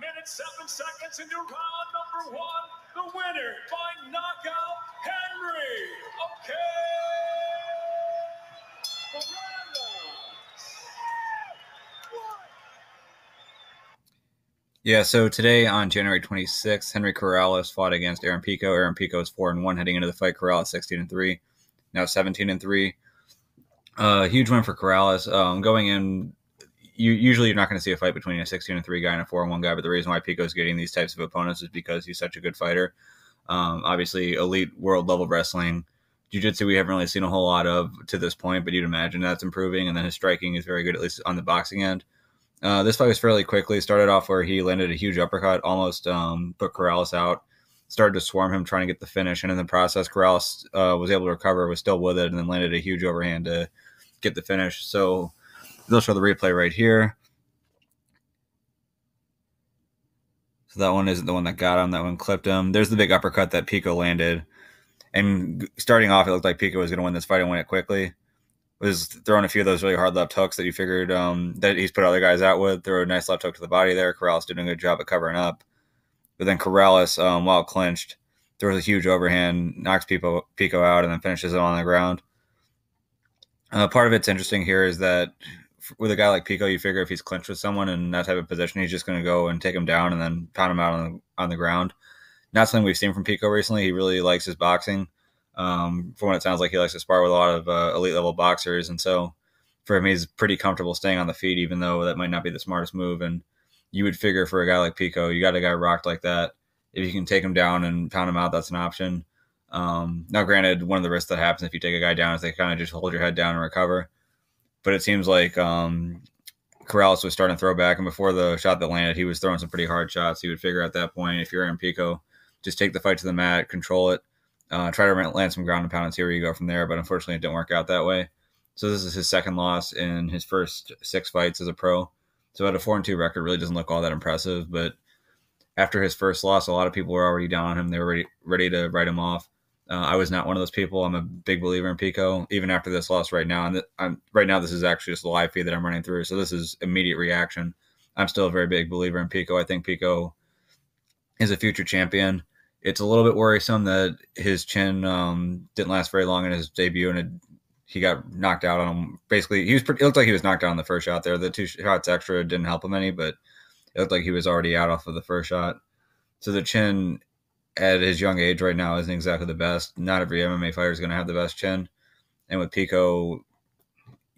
minute 7 seconds into round number 1. The winner by knockout, Henry Corrales. Yeah, so today on January 26th, Henry Corrales fought against Aaron Pico. Aaron Pico is 4-1 heading into the fight. Corrales 16-3, now 17-3. Huge win for Corrales. Going in, usually you're not going to see a fight between a 16-3 guy and a 4-1 guy, but the reason why Pico is getting these types of opponents is because he's such a good fighter. Obviously, elite world level wrestling. Jiu-jitsu we haven't really seen a whole lot of to this point, but you'd imagine that's improving, and then his striking is very good, at least on the boxing end. This fight was fairly quickly. Started off where he landed a huge uppercut, almost put Corrales out. Started to swarm him, trying to get the finish, and in the process, Corrales was able to recover, was still with it, and then landed a huge overhand to get the finish. So they'll show the replay right here. So that one isn't the one that got him. That one clipped him. There's the big uppercut that Pico landed. And starting off, it looked like Pico was going to win this fight and win it quickly. Was throwing a few of those really hard left hooks that you figured that he's put other guys out with. Throw a nice left hook to the body there. Corrales did a good job at covering up. But then Corrales, while clinched, throws a huge overhand, knocks Pico out, and then finishes him on the ground. Part of it's interesting here is that with a guy like Pico, you figure if he's clinched with someone in that type of position, he's just going to go and take him down and then pound him out on the ground. Not something we've seen from Pico recently. He really likes his boxing. From what it sounds like, he likes to spar with a lot of elite level boxers, and so for him, he's pretty comfortable staying on the feet, even though that might not be the smartest move. And you would figure for a guy like Pico, you got a guy rocked like that, if you can take him down and pound him out, that's an option. Now, granted, one of the risks that happens if you take a guy down is they kind of just hold your head down and recover. But it seems like Corrales was starting to throw back, and before the shot that landed, he was throwing some pretty hard shots. You would figure at that point, if you're Aaron Pico, just take the fight to the mat, control it, try to land some ground and pound and see where you go from there. But unfortunately, it didn't work out that way. So this is his second loss in his first 6 fights as a pro. So at a 4-2 record really doesn't look all that impressive. But after his first loss, a lot of people were already down on him. They were ready to write him off. I was not one of those people. I'm a big believer in Pico, even after this loss right now. And right now, this is actually just a live feed that I'm running through. So this is immediate reaction. I'm still a very big believer in Pico. I think Pico is a future champion. It's a little bit worrisome that his chin didn't last very long in his debut, and he got knocked out on him. Basically, it looked like he was knocked out on the first shot there. The 2 shots extra didn't help him any, but it looked like he was already out off of the first shot. So the chin at his young age right now isn't exactly the best. Not every MMA fighter is going to have the best chin. And with Pico,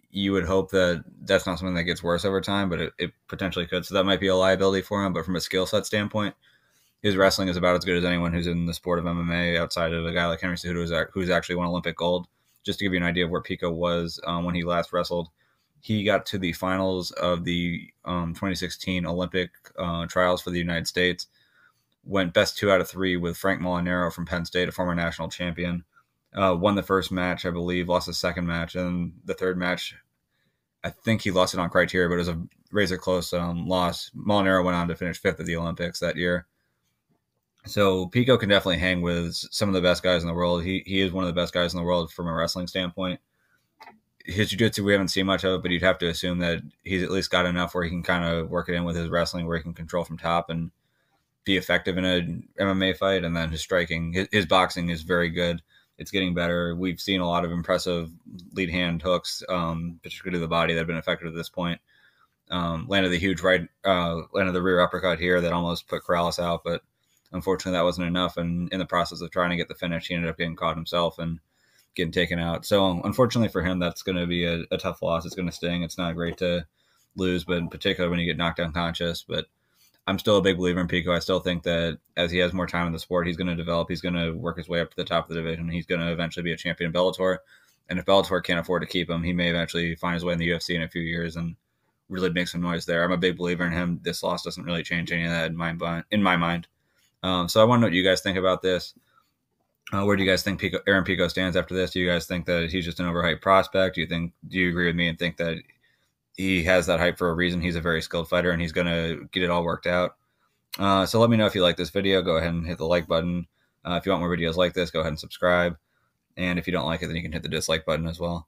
you would hope that that's not something that gets worse over time, but it potentially could. So that might be a liability for him. But from a skill set standpoint, his wrestling is about as good as anyone who's in the sport of MMA outside of a guy like Henry Corrales, who's actually won Olympic gold. Just to give you an idea of where Pico was when he last wrestled, he got to the finals of the 2016 Olympic trials for the United States, went best 2 out of 3 with Frank Molinaro from Penn State, a former national champion. Won the first match, I believe, lost the second match, and the third match, I think he lost it on criteria, but it was a razor close loss. Molinaro went on to finish 5th at the Olympics that year. So Pico can definitely hang with some of the best guys in the world. He is one of the best guys in the world from a wrestling standpoint. His jiu-jitsu, we haven't seen much of it, but you'd have to assume that he's at least got enough where he can kind of work it in with his wrestling, where he can control from top and be effective in an MMA fight. And then his striking, his boxing is very good. It's getting better. We've seen a lot of impressive lead hand hooks, particularly to the body, that have been effective at this point. Landed the huge landed the rear uppercut here that almost put Corrales out, but unfortunately, that wasn't enough, and in the process of trying to get the finish, he ended up getting caught himself and getting taken out. So, unfortunately for him, that's going to be a tough loss. It's going to sting. It's not great to lose, but in particular when you get knocked unconscious. But I'm still a big believer in Pico. I still think that as he has more time in the sport, he's going to develop. He's going to work his way up to the top of the division. He's going to eventually be a champion in Bellator. And if Bellator can't afford to keep him, he may eventually find his way in the UFC in a few years and really make some noise there. I'm a big believer in him. This loss doesn't really change any of that in my mind. So I want to know what you guys think about this. Where do you guys think Aaron Pico stands after this? Do you guys think that he's just an overhyped prospect? Do you agree with me and think that he has that hype for a reason? He's a very skilled fighter and he's going to get it all worked out. So let me know if you like this video. Go ahead and hit the like button. If you want more videos like this, go ahead and subscribe. And if you don't like it, then you can hit the dislike button as well.